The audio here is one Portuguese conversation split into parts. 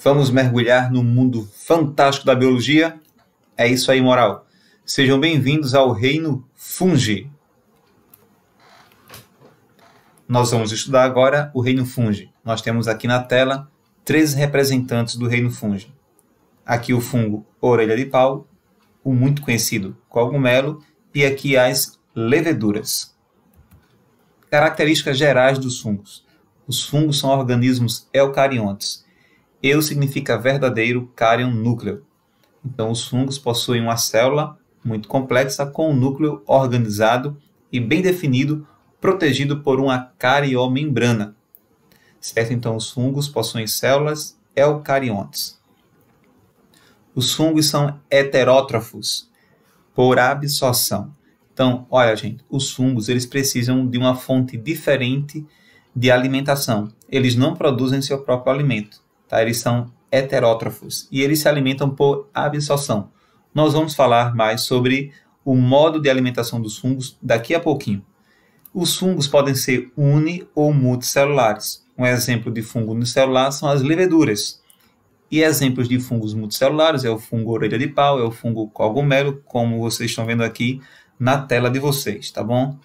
Vamos mergulhar no mundo fantástico da biologia? É isso aí, moral. Sejam bem-vindos ao Reino Fungi. Nós vamos estudar agora o Reino Fungi. Nós temos aqui na tela 13 representantes do Reino Fungi. Aqui o fungo orelha de pau, o muito conhecido cogumelo, e aqui as leveduras. Características gerais dos fungos. Os fungos são organismos eucariontes. Eu significa verdadeiro, carion, núcleo. Então, os fungos possuem uma célula muito complexa com um núcleo organizado e bem definido, protegido por uma cariomembrana. Certo? Então, os fungos possuem células eucariontes. Os fungos são heterótrofos, por absorção. Então, olha, gente, os fungos eles precisam de uma fonte diferente de alimentação. Eles não produzem seu próprio alimento. Tá? Eles são heterótrofos e eles se alimentam por absorção. Nós vamos falar mais sobre o modo de alimentação dos fungos daqui a pouquinho. Os fungos podem ser uni- ou multicelulares. Um exemplo de fungo unicelular são as leveduras. E exemplos de fungos multicelulares é o fungo orelha de pau, é o fungo cogumelo, como vocês estão vendo aqui na tela de vocês, tá bom?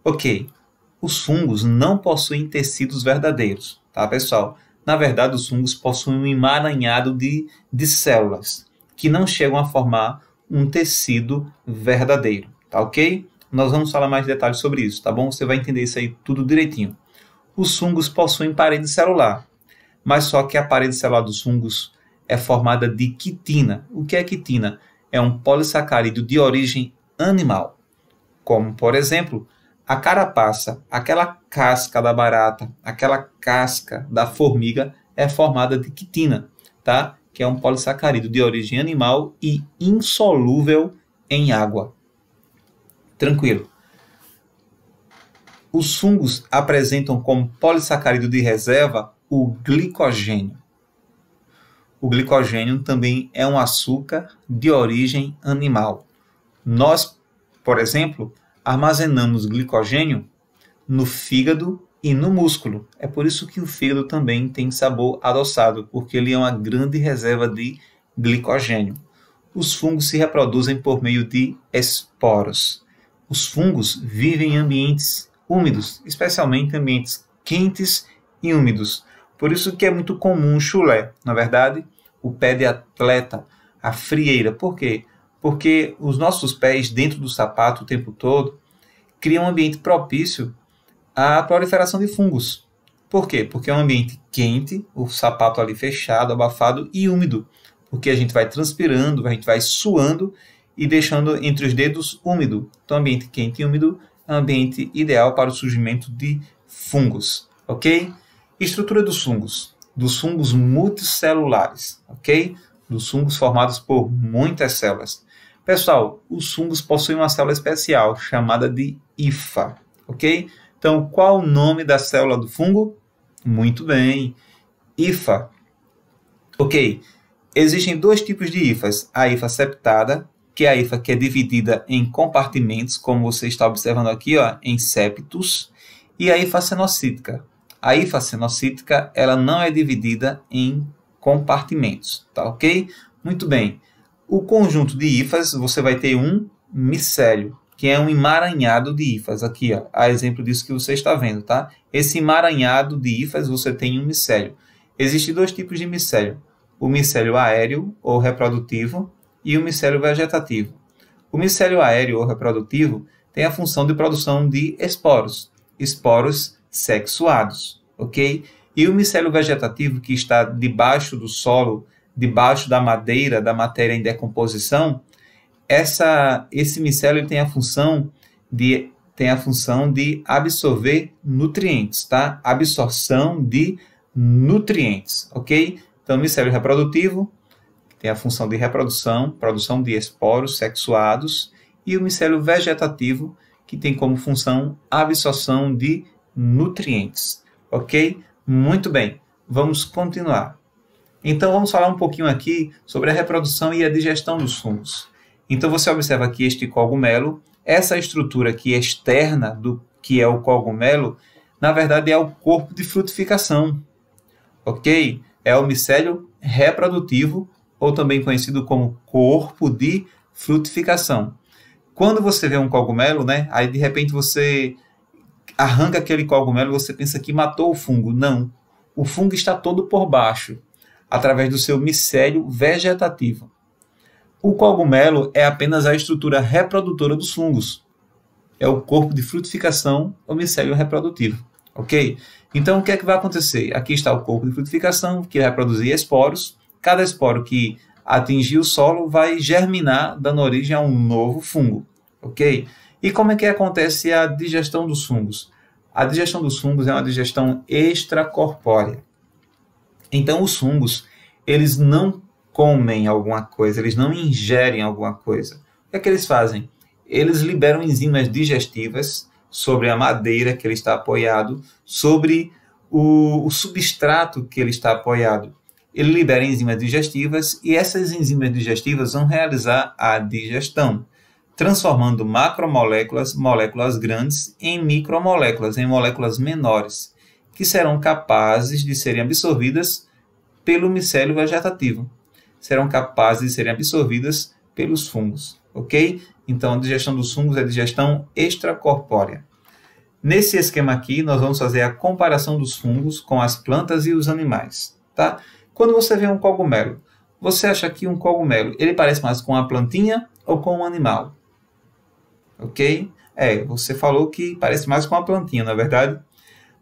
Ok, os fungos não possuem tecidos verdadeiros, tá, pessoal? Na verdade, os fungos possuem um emaranhado de células que não chegam a formar um tecido verdadeiro, tá ok? Nós vamos falar mais detalhes sobre isso, tá bom? Você vai entender isso aí tudo direitinho. Os fungos possuem parede celular, mas só que a parede celular dos fungos é formada de quitina. O que é quitina? É um polissacarídeo de origem animal, como, por exemplo, a carapaça, aquela casca da barata, aquela casca da formiga é formada de quitina, tá? Que é um polissacarídeo de origem animal e insolúvel em água. Tranquilo. Os fungos apresentam como polissacarídeo de reserva o glicogênio. O glicogênio também é um açúcar de origem animal. Nós, por exemplo, armazenamos glicogênio no fígado e no músculo. É por isso que o fígado também tem sabor adoçado, porque ele é uma grande reserva de glicogênio. Os fungos se reproduzem por meio de esporos. Os fungos vivem em ambientes úmidos, especialmente ambientes quentes e úmidos. Por isso que é muito comum o chulé, na verdade, o pé de atleta, a frieira. Por quê? Porque os nossos pés dentro do sapato o tempo todo criam um ambiente propício à proliferação de fungos. Por quê? Porque é um ambiente quente, o sapato ali fechado, abafado e úmido, porque a gente vai transpirando, a gente vai suando e deixando entre os dedos úmido. Então, ambiente quente e úmido é um ambiente ideal para o surgimento de fungos, ok? Estrutura dos fungos multicelulares, ok? Dos fungos formados por muitas células. Pessoal, os fungos possuem uma célula especial chamada de hifa, ok? Então, qual o nome da célula do fungo? Muito bem, hifa. Ok, existem dois tipos de hifas. A hifa septada, que é a hifa que é dividida em compartimentos, como você está observando aqui, ó, em septos, e a hifa cenocítica. A hifa cenocítica, ela não é dividida em compartimentos, tá ok? Muito bem. O conjunto de hifas, você vai ter um micélio, que é um emaranhado de hifas. Aqui, ó, a exemplo disso que você está vendo, tá? Esse emaranhado de hifas, você tem um micélio. Existem dois tipos de micélio. O micélio aéreo ou reprodutivo e o micélio vegetativo. O micélio aéreo ou reprodutivo tem a função de produção de esporos, esporos sexuados, ok? E o micélio vegetativo, que está debaixo do solo, debaixo da madeira, da matéria em decomposição, esse micélio tem a função de absorver nutrientes, tá? Absorção de nutrientes, ok? Então, o micélio reprodutivo tem a função de reprodução, produção de esporos sexuados, e o micélio vegetativo, que tem como função a absorção de nutrientes, ok? Muito bem, vamos continuar. Então, vamos falar um pouquinho aqui sobre a reprodução e a digestão dos fungos. Então, você observa aqui este cogumelo, essa estrutura aqui externa do que é o cogumelo, na verdade é o corpo de frutificação, ok? É o micélio reprodutivo, ou também conhecido como corpo de frutificação. Quando você vê um cogumelo, né, aí de repente você arranca aquele cogumelo e você pensa que matou o fungo. Não, o fungo está todo por baixo, através do seu micélio vegetativo. O cogumelo é apenas a estrutura reprodutora dos fungos. É o corpo de frutificação ou micélio reprodutivo. Ok? Então, o que é que vai acontecer? Aqui está o corpo de frutificação, que vai produzir esporos. Cada esporo que atingir o solo vai germinar, dando origem a um novo fungo. Ok? E como é que acontece a digestão dos fungos? A digestão dos fungos é uma digestão extracorpórea. Então, os fungos, eles não comem alguma coisa, eles não ingerem alguma coisa. O que é que eles fazem? Eles liberam enzimas digestivas sobre a madeira que ele está apoiado, sobre o substrato que ele está apoiado. Ele libera enzimas digestivas e essas enzimas digestivas vão realizar a digestão, transformando macromoléculas, moléculas grandes, em micromoléculas, em moléculas menores, que serão capazes de serem absorvidas pelo micélio vegetativo. Serão capazes de serem absorvidas pelos fungos, ok? Então, a digestão dos fungos é digestão extracorpórea. Nesse esquema aqui, nós vamos fazer a comparação dos fungos com as plantas e os animais, tá? Quando você vê um cogumelo, você acha que um cogumelo, ele parece mais com uma plantinha ou com um animal? Ok? Você falou que parece mais com uma plantinha, não é verdade?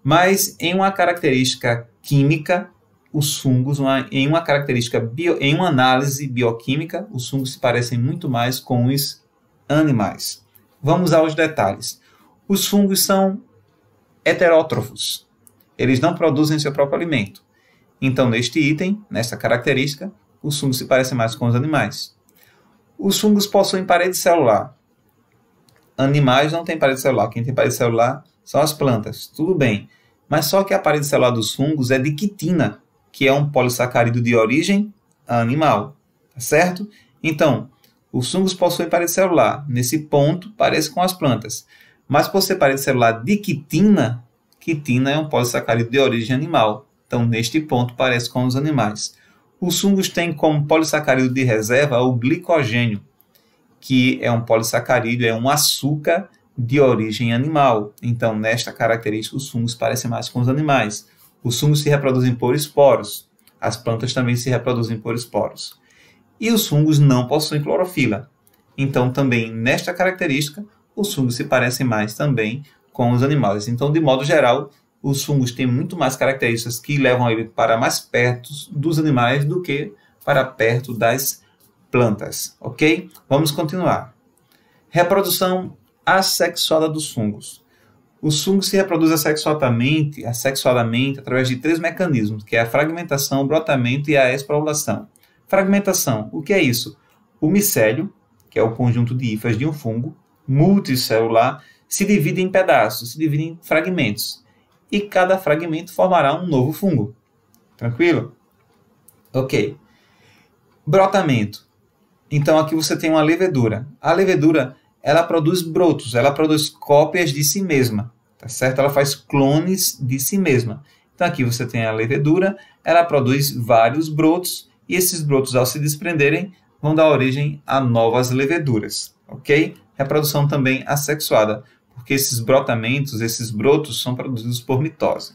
Mas em uma característica química, os fungos, em uma análise bioquímica, os fungos se parecem muito mais com os animais. Vamos aos detalhes. Os fungos são heterótrofos. Eles não produzem seu próprio alimento. Então, neste item, nesta característica, os fungos se parecem mais com os animais. Os fungos possuem parede celular. Animais não têm parede celular. Quem tem parede celular são as plantas. Tudo bem. Mas só que a parede celular dos fungos é de quitina, que é um polissacarídeo de origem animal. Tá certo? Então, os fungos possuem parede celular. Nesse ponto, parece com as plantas. Mas por ser parede celular de quitina, quitina é um polissacarídeo de origem animal. Então, neste ponto, parece com os animais. Os fungos têm como polissacarídeo de reserva o glicogênio, que é um polissacarídeo, é um açúcar de origem animal. Então, nesta característica, os fungos parecem mais com os animais. Os fungos se reproduzem por esporos. As plantas também se reproduzem por esporos. E os fungos não possuem clorofila. Então, também nesta característica, os fungos se parecem mais também com os animais. Então, de modo geral, os fungos têm muito mais características que levam ele para mais perto dos animais do que para perto das plantas, ok? Vamos continuar. Reprodução assexuada dos fungos. Os fungos se reproduzem assexuadamente através de 3 mecanismos, que é a fragmentação, o brotamento e a esporulação. Fragmentação, o que é isso? O micélio, que é o conjunto de hifas de um fungo, multicelular, se divide em pedaços, se divide em fragmentos. E cada fragmento formará um novo fungo. Tranquilo? Ok. Brotamento. Então, aqui você tem uma levedura. A levedura, ela produz brotos, ela produz cópias de si mesma. Tá certo? Ela faz clones de si mesma. Então, aqui você tem a levedura, ela produz vários brotos, e esses brotos, ao se desprenderem, vão dar origem a novas leveduras. Ok? Reprodução também assexuada, porque esses brotamentos, esses brotos, são produzidos por mitose.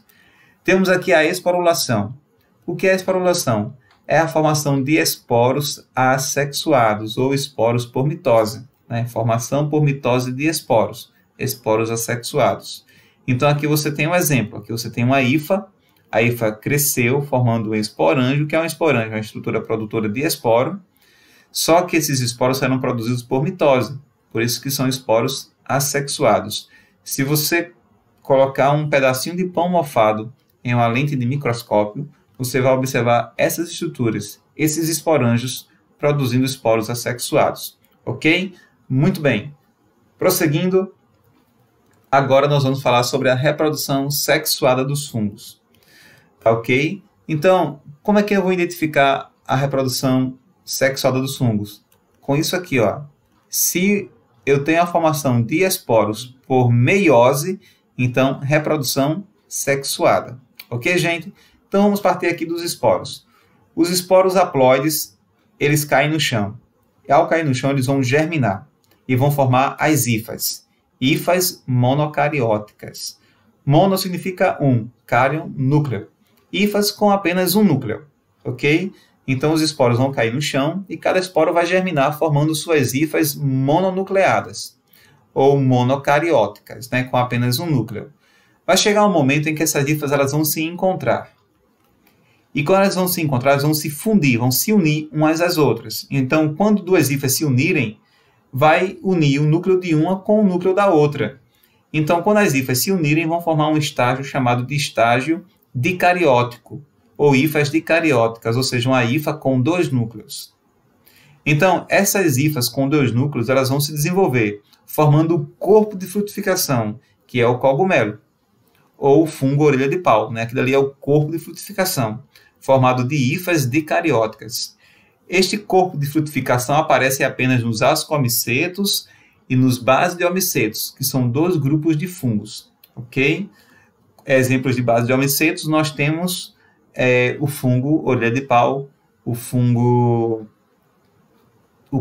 Temos aqui a esporulação. O que é a esporulação? É a formação de esporos assexuados, ou esporos por mitose. Né? Formação por mitose de esporos assexuados. Então, aqui você tem um exemplo. Aqui você tem uma hifa. A hifa cresceu, formando um esporângio, que é um esporângio, uma estrutura produtora de esporo. Só que esses esporos serão produzidos por mitose. Por isso que são esporos assexuados. Se você colocar um pedacinho de pão mofado em uma lente de microscópio, você vai observar essas estruturas, esses esporângios produzindo esporos assexuados. Ok? Muito bem. Prosseguindo, agora nós vamos falar sobre a reprodução sexuada dos fungos. Tá ok? Então, como é que eu vou identificar a reprodução sexuada dos fungos? Com isso aqui, ó. Se eu tenho a formação de esporos por meiose, então reprodução sexuada. Ok, gente? Então vamos partir aqui dos esporos. Os esporos haploides, eles caem no chão. E ao cair no chão, eles vão germinar e vão formar as hifas. Hifas monocarióticas. Mono significa um, cárion, núcleo. Hifas com apenas um núcleo, ok? Então, os esporos vão cair no chão e cada esporo vai germinar formando suas hifas mononucleadas, ou monocarióticas, né, com apenas um núcleo. Vai chegar um momento em que essas hifas elas vão se encontrar. E quando elas vão se encontrar, elas vão se fundir, vão se unir umas às outras. Então, quando duas hifas se unirem, vai unir o núcleo de uma com o núcleo da outra. Então, quando as hifas se unirem, vão formar um estágio chamado de estágio dicariótico, ou hifas dicarióticas, ou seja, uma hifa com dois núcleos. Então, essas hifas com dois núcleos, elas vão se desenvolver, formando o corpo de frutificação, que é o cogumelo, ou o fungo orelha de pau, né? Aquilo ali é o corpo de frutificação, formado de hifas dicarióticas. Este corpo de frutificação aparece apenas nos ascomicetos e nos basidiomicetos, que são dois grupos de fungos, ok? Exemplos de basidiomicetos, nós temos o fungo orelha de pau, o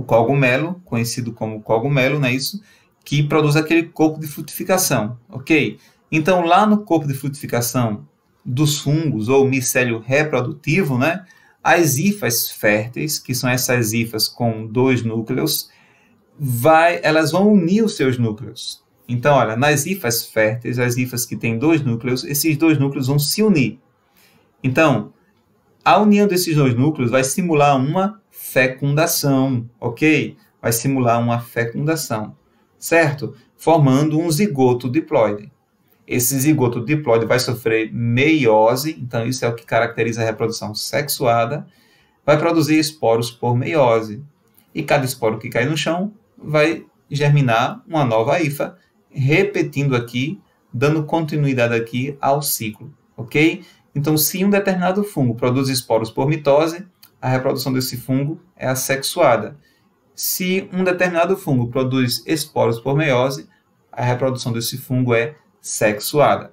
cogumelo, conhecido como cogumelo, não é isso? Que produz aquele corpo de frutificação, ok? Então, lá no corpo de frutificação dos fungos, ou micélio reprodutivo, né? As hifas férteis, que são essas hifas com dois núcleos, elas vão unir os seus núcleos. Então, olha, nas hifas férteis, as hifas que têm dois núcleos, esses dois núcleos vão se unir. Então, a união desses dois núcleos vai simular uma fecundação, ok? Vai simular uma fecundação, certo? Formando um zigoto diploide. Esse zigoto diploide vai sofrer meiose, então isso é o que caracteriza a reprodução sexuada, vai produzir esporos por meiose. E cada esporo que cai no chão vai germinar uma nova hifa, repetindo aqui, dando continuidade aqui ao ciclo, ok? Então, se um determinado fungo produz esporos por mitose, a reprodução desse fungo é assexuada. Se um determinado fungo produz esporos por meiose, a reprodução desse fungo é sexuada.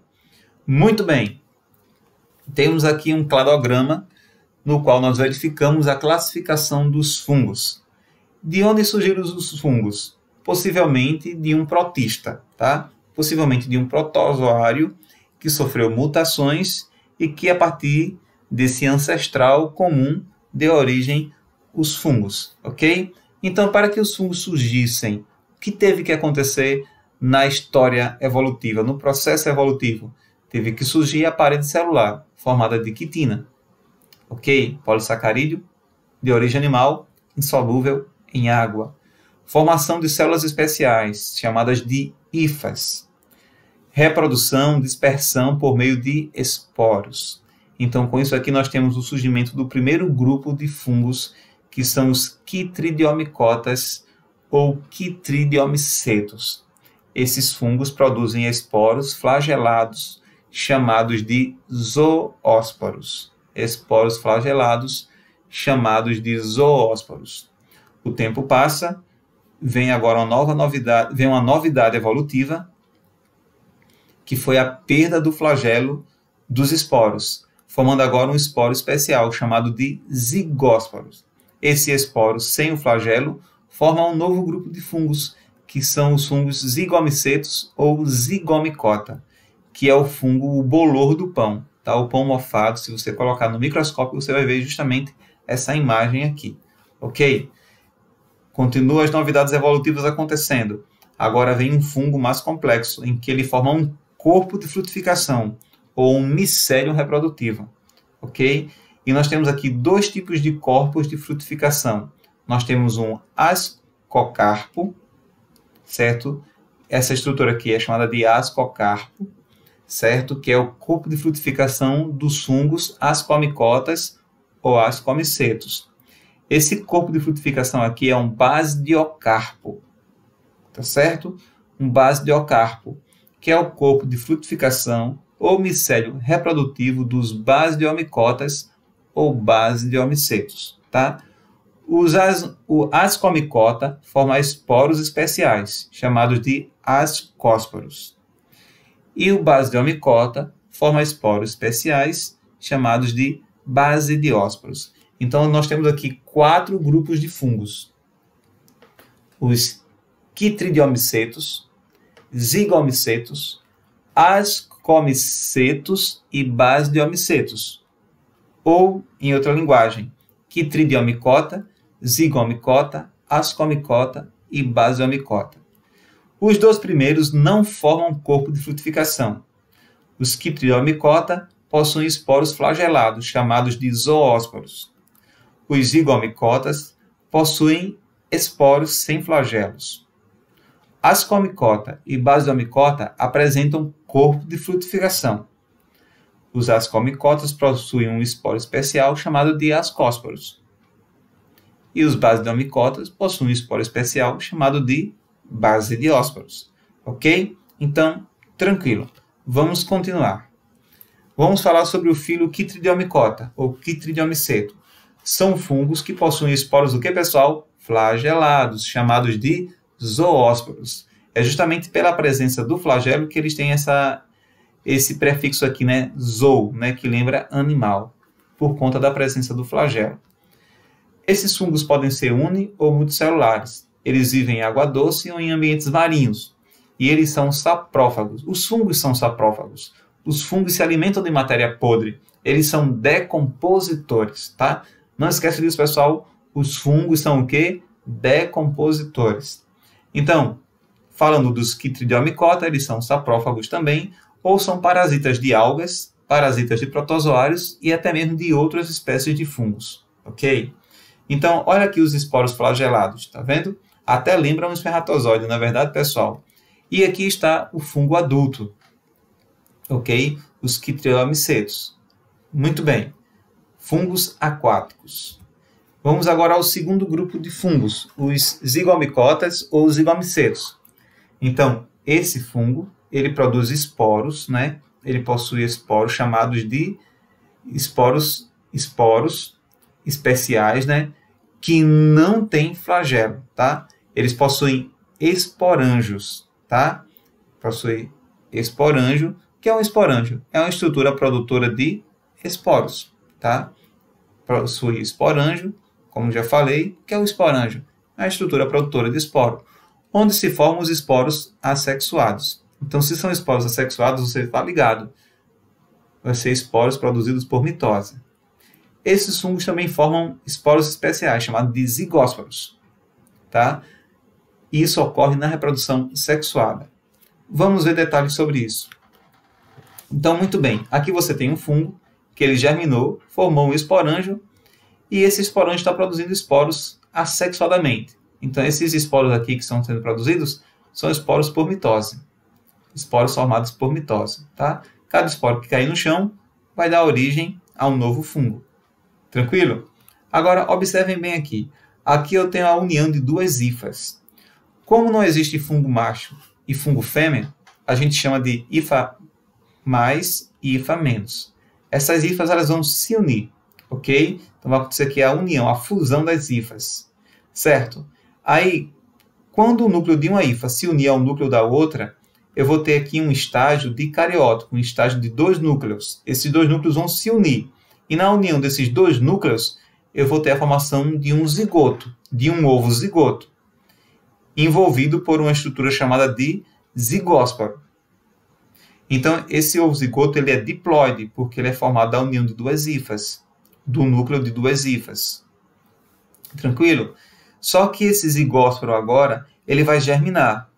Muito bem. Temos aqui um cladograma no qual nós verificamos a classificação dos fungos. De onde surgiram os fungos? Possivelmente de um protista, tá? Possivelmente de um protozoário que sofreu mutações e que, a partir desse ancestral comum, deu origem os fungos, ok? Então, para que os fungos surgissem, o que teve que acontecer na história evolutiva, no processo evolutivo? Teve que surgir a parede celular, formada de quitina, ok? Polissacarídeo, de origem animal, insolúvel em água. Formação de células especiais, chamadas de hifas. Reprodução, dispersão por meio de esporos. Então, com isso aqui, nós temos o surgimento do primeiro grupo de fungos, que são os quitridiomicotas ou quitridiomicetos. Esses fungos produzem esporos flagelados, chamados de zoósporos. Esporos flagelados, chamados de zoósporos. O tempo passa, vem agora uma novidade evolutiva, que foi a perda do flagelo dos esporos, formando agora um esporo especial, chamado de zigósporos. Esse esporo, sem o flagelo, forma um novo grupo de fungos, que são os fungos zigomicetos ou zigomicota, que é o fungo o bolor do pão. Tá? O pão mofado, se você colocar no microscópio, você vai ver justamente essa imagem aqui. Ok? Continuam as novidades evolutivas acontecendo. Agora vem um fungo mais complexo, em que ele forma um corpo de frutificação, ou um micélio reprodutivo. Ok? E nós temos aqui dois tipos de corpos de frutificação. Nós temos um ascocarpo, certo? Essa estrutura aqui é chamada de ascocarpo, certo? Que é o corpo de frutificação dos fungos ascomicotas ou ascomicetos. Esse corpo de frutificação aqui é um basidiocarpo, tá certo? Um basidiocarpo, que é o corpo de frutificação ou micélio reprodutivo dos basidiomicotas ou basidiomicetos, tá? O ascomicota forma esporos especiais, chamados de ascósporos. E o basidiomicota forma esporos especiais, chamados de basidiósporos. Então, nós temos aqui 4 grupos de fungos. Os Chytridiomycetos, Zygomycetos, Ascomycetos e Basidiomycetos. Ou, em outra linguagem, Chytridiomycota, Zygomycota, Ascomycota e Basidiomycota. Os 2 primeiros não formam corpo de frutificação. Os Chytridiomycota possuem esporos flagelados, chamados de zoósporos. Os Zygomycotas possuem esporos sem flagelos. Ascomycota e Basidiomycota apresentam corpo de frutificação. Os Ascomycotas possuem um esporo especial chamado de ascósporos. E os Basidiomycotas possuem um esporo especial chamado de basidiósporos. Ok? Então, tranquilo. Vamos continuar. Vamos falar sobre o filo Chytridiomycota, ou Chytridiomyceto. São fungos que possuem esporos do que, pessoal? Flagelados, chamados de zoósporos. É justamente pela presença do flagelo que eles têm esse prefixo aqui, né? Zoo, né? Que lembra animal, por conta da presença do flagelo. Esses fungos podem ser uni- ou multicelulares. Eles vivem em água doce ou em ambientes marinhos. E eles são saprófagos. Os fungos são saprófagos. Os fungos se alimentam de matéria podre. Eles são decompositores, tá? Não esqueça disso, pessoal. Os fungos são o quê? Decompositores. Então, falando dos Chytridiomycota, eles são saprófagos também, ou são parasitas de algas, parasitas de protozoários e até mesmo de outras espécies de fungos, ok? Então, olha aqui os esporos flagelados, tá vendo? Até lembra um espermatozoide, não é verdade, pessoal? E aqui está o fungo adulto, ok? Os Chytridiomycetos. Muito bem. Fungos aquáticos. Vamos agora ao segundo grupo de fungos, os Zygomycotas ou Zygomycetos. Então, esse fungo, ele produz esporos, né? Ele possui esporos chamados de esporos especiais, né? Que não têm flagelo, tá? Eles possuem esporângios, tá? Possui esporângio. O que é um esporângio? É uma estrutura produtora de esporos, tá? Possui esporângio, como já falei, que é o esporângio? É a estrutura produtora de esporo, onde se formam os esporos assexuados. Então, se são esporos assexuados, você está ligado. Vai ser esporos produzidos por mitose. Esses fungos também formam esporos especiais, chamados de zigósporos. Tá? E isso ocorre na reprodução sexuada. Vamos ver detalhes sobre isso. Então, muito bem. Aqui você tem um fungo, que ele germinou, formou um esporângio, e esse esporângio está produzindo esporos assexuadamente. Então, esses esporos aqui que estão sendo produzidos são esporos por mitose. Esporos formados por mitose. Tá? Cada esporo que cair no chão vai dar origem a um novo fungo. Tranquilo? Agora, observem bem aqui. Aqui eu tenho a união de 2 hifas. Como não existe fungo macho e fungo fêmea, a gente chama de hifa mais e hifa menos. Essas hifas elas vão se unir, ok? Então vai acontecer aqui a união, a fusão das hifas, certo? Aí, quando o núcleo de uma hifa se unir ao núcleo da outra, eu vou ter aqui um estágio dicariótico, um estágio de 2 núcleos. Esses 2 núcleos vão se unir. E na união desses 2 núcleos, eu vou ter a formação de um zigoto, de um ovo zigoto, envolvido por uma estrutura chamada de zigósporo. Então, esse ovo zigoto ele é diploide, porque ele é formado da união de 2 hifas, do núcleo de 2 hifas. Tranquilo? Só que esse zigósporo agora, ele vai germinar.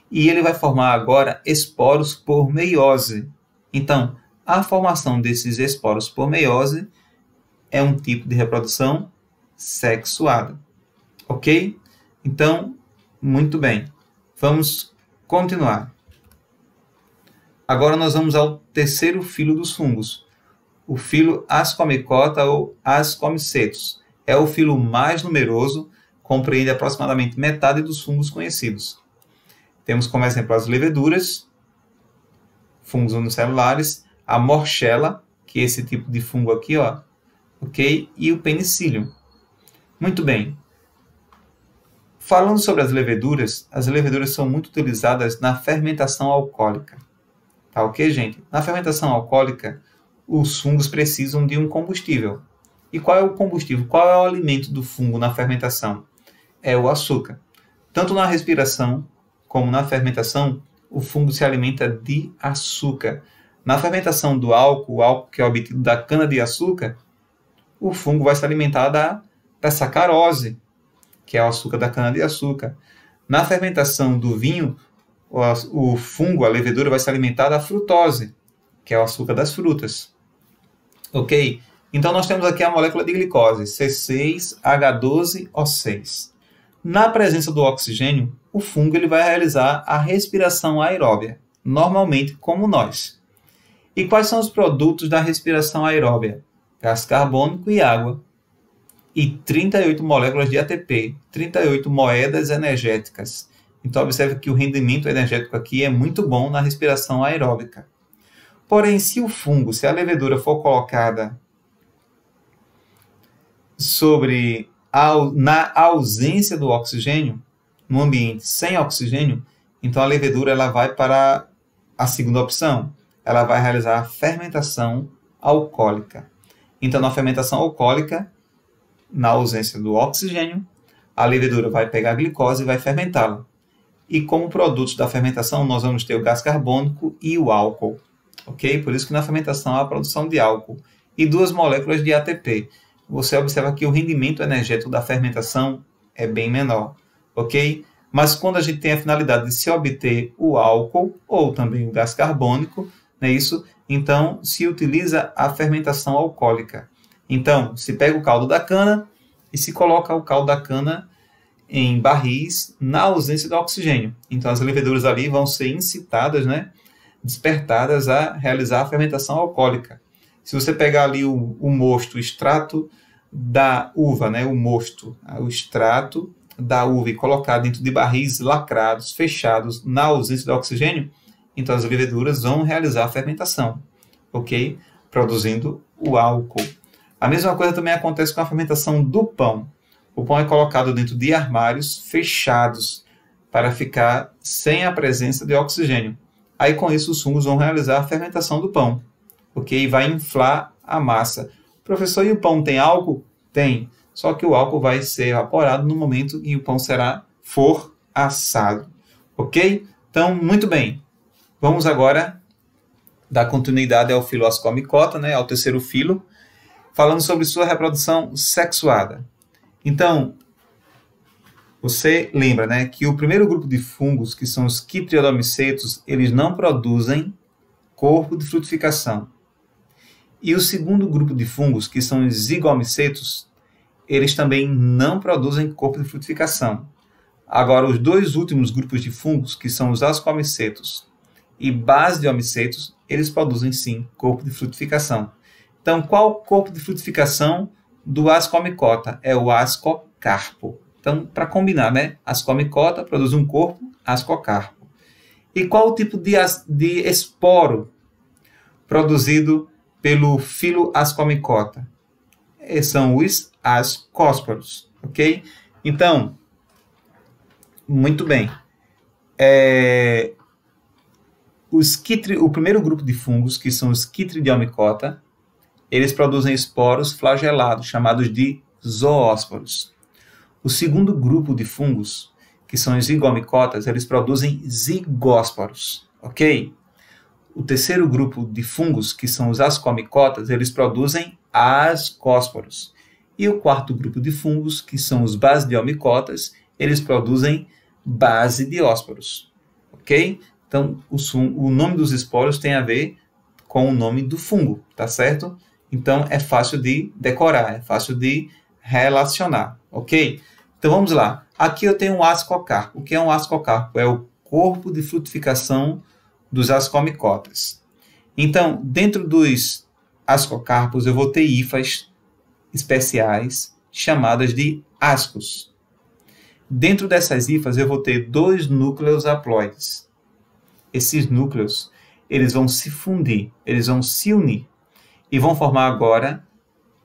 E ele vai formar agora esporos por meiose. Então, a formação desses esporos por meiose é um tipo de reprodução sexuada. Ok? Então, muito bem. Vamos continuar. Agora nós vamos ao terceiro filo dos fungos. O filo Ascomycota ou Ascomycetos. É o filo mais numeroso, compreende aproximadamente metade dos fungos conhecidos. Temos como exemplo as leveduras, fungos unicelulares, a morchela, que é esse tipo de fungo aqui, ó, ok? E o penicillium. Muito bem. Falando sobre as leveduras são muito utilizadas na fermentação alcoólica. Tá ok, gente? Na fermentação alcoólica, os fungos precisam de um combustível. E qual é o combustível? Qual é o alimento do fungo na fermentação? É o açúcar. Tanto na respiração como na fermentação, o fungo se alimenta de açúcar. Na fermentação do álcool, o álcool que é obtido da cana-de-açúcar, o fungo vai se alimentar da sacarose, que é o açúcar da cana-de-açúcar. Na fermentação do vinho, o fungo, a levedura, vai se alimentar da frutose, que é o açúcar das frutas. Ok? Então, nós temos aqui a molécula de glicose, C6H12O6. Na presença do oxigênio, o fungo ele vai realizar a respiração aeróbia, normalmente como nós. E quais são os produtos da respiração aeróbia? Gás carbônico e água. E 38 moléculas de ATP, 38 moedas energéticas. Então, observe que o rendimento energético aqui é muito bom na respiração aeróbica. Porém, se a levedura for colocada na ausência do oxigênio, no ambiente sem oxigênio, então a levedura ela vai para a segunda opção. Ela vai realizar a fermentação alcoólica. Então, na fermentação alcoólica, na ausência do oxigênio, a levedura vai pegar a glicose e vai fermentá-la. E como produtos da fermentação, nós vamos ter o gás carbônico e o álcool. Ok? Por isso que na fermentação há a produção de álcool e 2 moléculas de ATP. Você observa que o rendimento energético da fermentação é bem menor. Ok? Mas quando a gente tem a finalidade de se obter o álcool ou também o gás carbônico, não é isso? Então, se utiliza a fermentação alcoólica. Então, se pega o caldo da cana e se coloca o caldo da cana em barris na ausência do oxigênio. Então, as leveduras ali vão ser incitadas, né, despertadas a realizar a fermentação alcoólica. Se você pegar ali o mosto, o extrato da uva, né, o extrato da uva e colocar dentro de barris lacrados, fechados, na ausência do oxigênio, então as leveduras vão realizar a fermentação, ok? Produzindo o álcool. A mesma coisa também acontece com a fermentação do pão. O pão é colocado dentro de armários fechados para ficar sem a presença de oxigênio. Aí, com isso, os fungos vão realizar a fermentação do pão, ok? E vai inflar a massa. Professor, e o pão tem álcool? Tem. Só que o álcool vai ser evaporado no momento em que o pão for assado, ok? Então, muito bem. Vamos agora dar continuidade ao filo Ascomycota, né? Ao terceiro filo, falando sobre sua reprodução sexuada. Então, você lembra, né, que o primeiro grupo de fungos, que são os Chytriodomicetos, eles não produzem corpo de frutificação. E o segundo grupo de fungos, que são os Zigomicetos, eles também não produzem corpo de frutificação. Agora, os 2 últimos grupos de fungos, que são os Ascomicetos e Basidiomicetos, eles produzem sim corpo de frutificação. Então, qual o corpo de frutificação do Ascomycota? É o ascocarpo. Então, para combinar, né? Ascomycota produz um corpo, ascocarpo. E qual o tipo de esporo produzido pelo filo Ascomycota? São os ascósporos, ok? Então, muito bem. O primeiro grupo de fungos, que são os Chytridiomycota, eles produzem esporos flagelados, chamados de zoósporos. O segundo grupo de fungos, que são os zigomycotas, eles produzem zigósporos, ok? O terceiro grupo de fungos, que são os ascomycotas, eles produzem ascósporos. E o quarto grupo de fungos, que são os basidiomicotas, eles produzem basidiósporos, ok? Então, o nome dos esporos tem a ver com o nome do fungo, tá certo? Então, é fácil de decorar, é fácil de relacionar, ok? Então, vamos lá. Aqui eu tenho um ascocarpo. O que é um ascocarpo? É o corpo de frutificação dos ascomycotas. Então, dentro dos ascocarpos, eu vou ter hifas especiais chamadas de ascos. Dentro dessas hifas, eu vou ter 2 núcleos haploides. Esses núcleos, eles vão se fundir, eles vão se unir e vão formar agora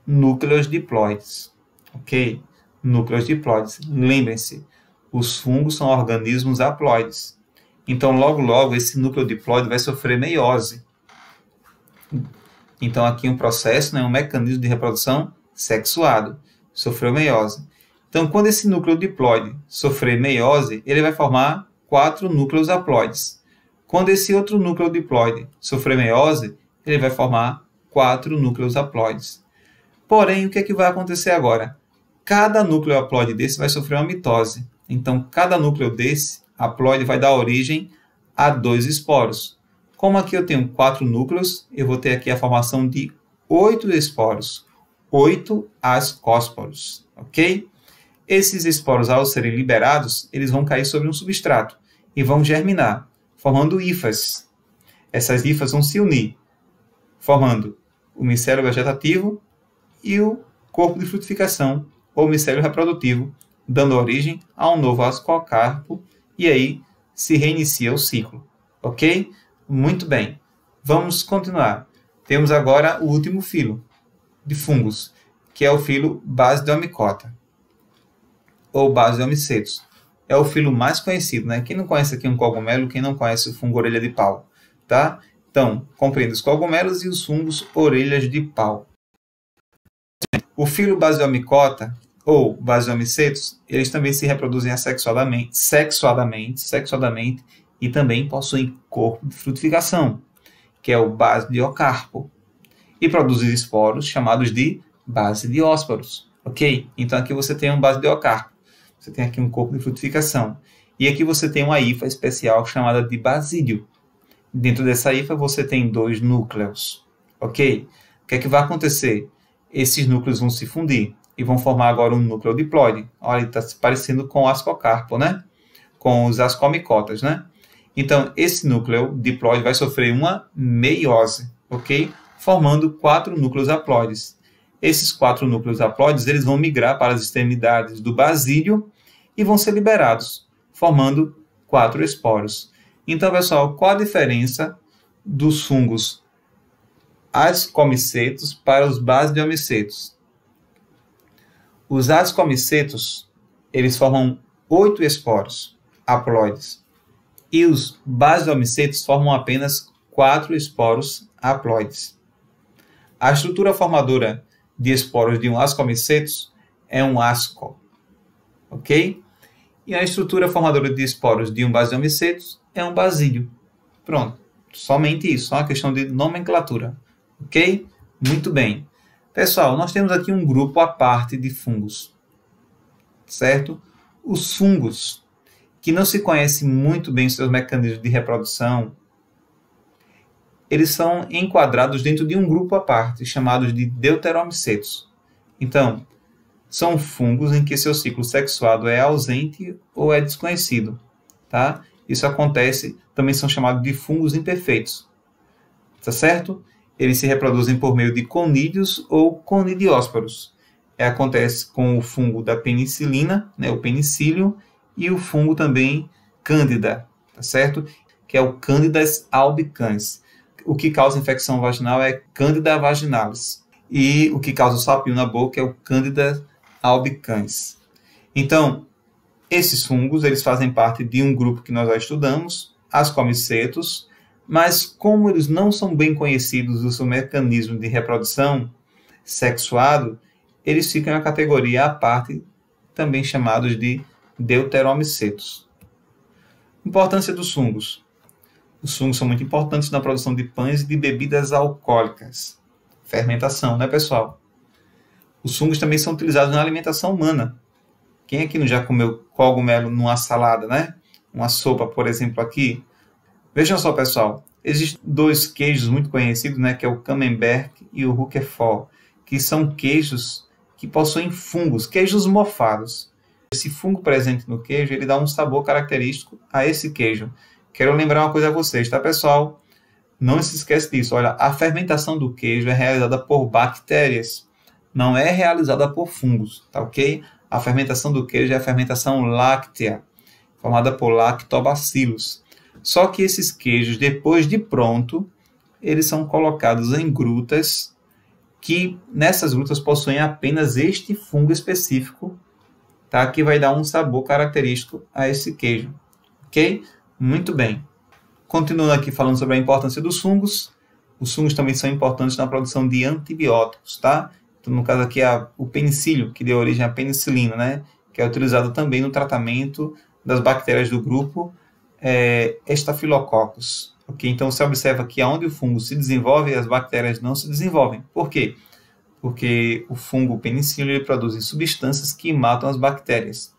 núcleos diploides, ok? Núcleos diploides. Lembrem-se, os fungos são organismos haploides. Então, logo, logo, esse núcleo diploide vai sofrer meiose. Então, aqui um processo, né, um mecanismo de reprodução sexuado, sofreu meiose. Então, quando esse núcleo diploide sofrer meiose, ele vai formar 4 núcleos haploides. Quando esse outro núcleo diploide sofrer meiose, ele vai formar 4 núcleos haploides. Porém, o que é que vai acontecer agora? Cada núcleo haploide desse vai sofrer uma mitose. Então, cada núcleo desse haploide vai dar origem a 2 esporos. Como aqui eu tenho 4 núcleos, eu vou ter aqui a formação de 8 esporos, 8 ascósporos, ok? Esses esporos, ao serem liberados, eles vão cair sobre um substrato e vão germinar, formando hifas. Essas hifas vão se unir, formando o micélio vegetativo e o corpo de frutificação, ou micélio reprodutivo, dando origem a um novo ascocarpo, e aí se reinicia o ciclo, ok? Muito bem, vamos continuar. Temos agora o último filo de fungos, que é o filo Basidiomycota, ou Basidiomycetos. É o filo mais conhecido, né? Quem não conhece aqui um cogumelo, quem não conhece o fungo orelha de pau, tá? Então, compreende os cogumelos e os fungos orelhas de pau. O filo Basidiomycota, ou Basidiomycetos, eles também se reproduzem sexuadamente, e também possuem corpo de frutificação, que é o basidiocarpo, e produzem esporos chamados de basidiósporos, ok? Então aqui você tem um basidiocarpo, você tem aqui um corpo de frutificação, e aqui você tem uma hifa especial chamada de basídio. Dentro dessa hifa você tem 2 núcleos, ok? O que é que vai acontecer? Esses núcleos vão se fundir e vão formar agora um núcleo diploide. Olha, está se parecendo com o ascocarpo, né? Com os ascomicotas, né? Então, esse núcleo diploide vai sofrer uma meiose, ok? Formando 4 núcleos haploides. Esses 4 núcleos haploides eles vão migrar para as extremidades do basídio e vão ser liberados, formando 4 esporos. Então, pessoal, qual a diferença dos fungos ascomicetos para os basidiomycetos? Os ascomicetos, eles formam 8 esporos haploides. E os basidiomycetos formam apenas 4 esporos haploides. A estrutura formadora de esporos de um ascomicetos é um asco, ok? E a estrutura formadora de esporos de um basidiomycetos é um basídio. Pronto, somente isso, só uma questão de nomenclatura, ok? Muito bem. Pessoal, nós temos aqui um grupo à parte de fungos, certo? Os fungos, que não se conhece muito bem seus mecanismos de reprodução, eles são enquadrados dentro de um grupo à parte, chamados de deuteromycetos. Então, são fungos em que seu ciclo sexuado é ausente ou é desconhecido, tá? Isso acontece, também são chamados de fungos imperfeitos, tá certo? Eles se reproduzem por meio de conídeos ou conidiósporos. Acontece com o fungo da penicilina, né, o penicillium, e o fungo também Cândida, tá certo? Que é o Candida albicans. O que causa infecção vaginal é Candida vaginalis. E o que causa o sapinho na boca é o Candida albicans. Então, esses fungos eles fazem parte de um grupo que nós já estudamos, ascomicetos, mas como eles não são bem conhecidos do seu mecanismo de reprodução sexuado, eles ficam na categoria à parte, também chamados de deuteromycetos. Importância dos fungos. Os fungos são muito importantes na produção de pães e de bebidas alcoólicas. Fermentação, né, pessoal? Os fungos também são utilizados na alimentação humana. Quem aqui não já comeu cogumelo numa salada, né? Uma sopa, por exemplo, aqui. Vejam só, pessoal. Existem 2 queijos muito conhecidos, né, que é o Camembert e o Roquefort, que são queijos que possuem fungos, queijos mofados. Esse fungo presente no queijo, ele dá um sabor característico a esse queijo. Quero lembrar uma coisa a vocês, tá, pessoal? Não se esquece disso. Olha, a fermentação do queijo é realizada por bactérias, não é realizada por fungos, tá ok? A fermentação do queijo é a fermentação láctea, formada por lactobacillus. Só que esses queijos, depois de pronto, eles são colocados em grutas, que nessas grutas possuem apenas este fungo específico, tá? Que vai dar um sabor característico a esse queijo, ok? Muito bem. Continuando aqui falando sobre a importância dos fungos, os fungos também são importantes na produção de antibióticos, tá? Então, no caso aqui, o penicílio, que deu origem à penicilina, né? Que é utilizado também no tratamento das bactérias do grupo Staphylococcus. Okay? Então, você observa que onde o fungo se desenvolve, as bactérias não se desenvolvem. Por quê? Porque o fungo penicílio ele produz substâncias que matam as bactérias.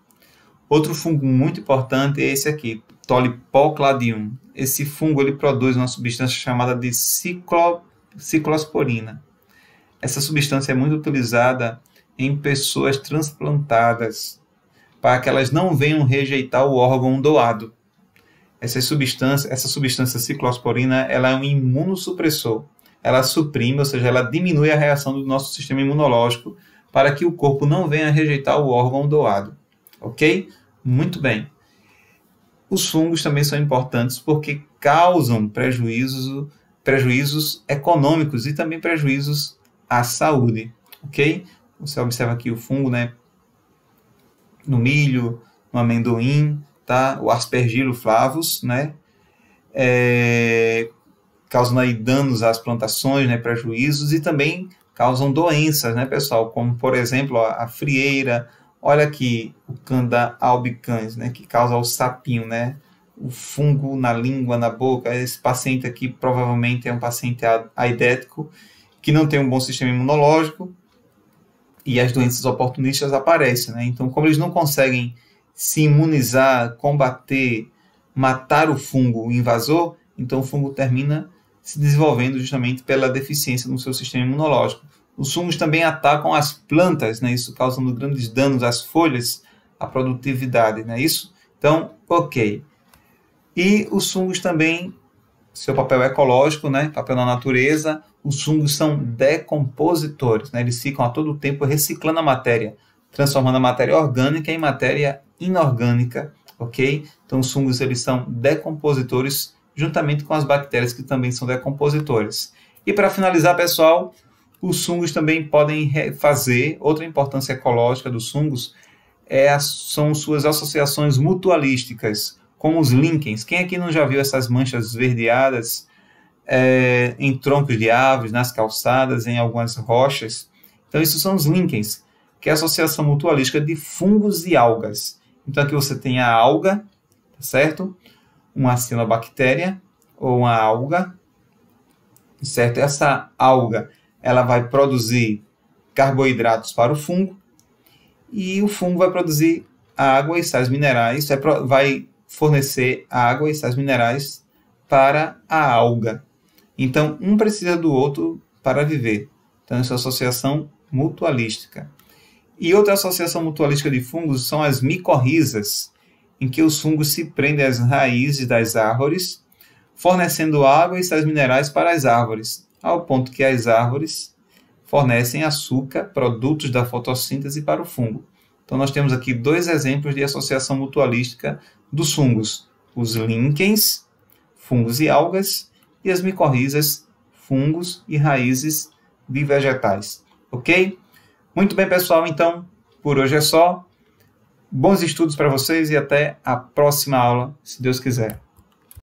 Outro fungo muito importante é esse aqui, Tolipocladium. Esse fungo ele produz uma substância chamada de ciclosporina. Essa substância é muito utilizada em pessoas transplantadas, para que elas não venham rejeitar o órgão doado. Essa substância ciclosporina, ela é um imunossupressor. Ela suprime, ou seja, ela diminui a reação do nosso sistema imunológico para que o corpo não venha rejeitar o órgão doado. Ok? Muito bem. Os fungos também são importantes porque causam prejuízos econômicos e também prejuízos à saúde. Ok? Você observa aqui o fungo, né? No milho, no amendoim, tá? O Aspergillus flavus, né? Causam aí danos às plantações, né? Prejuízos e também causam doenças, né, pessoal? Como, por exemplo, a frieira. Olha aqui o Candida albicans, né? Que causa o sapinho, né? O fungo na língua, na boca. Esse paciente aqui provavelmente é um paciente aidético que não tem um bom sistema imunológico e as doenças oportunistas aparecem, né? Então, como eles não conseguem se imunizar, combater, matar o fungo o invasor, então o fungo termina se desenvolvendo justamente pela deficiência no seu sistema imunológico. Os fungos também atacam as plantas, né? Isso causando grandes danos às folhas, à produtividade, não é isso? Então, ok. E os fungos também, seu papel ecológico, né? Papel na natureza, os fungos são decompositores, né? Eles ficam a todo tempo reciclando a matéria, transformando a matéria orgânica em matéria inorgânica, ok? Então, os fungos eles são decompositores juntamente com as bactérias que também são decompositores. E para finalizar, pessoal, os fungos também podem fazer, outra importância ecológica dos fungos são suas associações mutualísticas, como os líquens. Quem aqui não já viu essas manchas esverdeadas em troncos de árvores, nas calçadas, em algumas rochas? Então, isso são os líquens, que é a associação mutualística de fungos e algas. Então, aqui você tem a alga, certo? Uma cianobactéria ou uma alga, certo? Essa alga, ela vai produzir carboidratos para o fungo e o fungo vai produzir água e sais minerais, vai fornecer água e sais minerais para a alga. Então, um precisa do outro para viver. Então, essa associação mutualística. E outra associação mutualística de fungos são as micorrizas, em que os fungos se prendem às raízes das árvores, fornecendo água e sais minerais para as árvores, ao ponto que as árvores fornecem açúcar, produtos da fotossíntese para o fungo. Então, nós temos aqui dois exemplos de associação mutualística dos fungos: os líquens, fungos e algas, e as micorrizas, fungos e raízes de vegetais. Ok? Muito bem, pessoal. Então, por hoje é só. Bons estudos para vocês e até a próxima aula, se Deus quiser.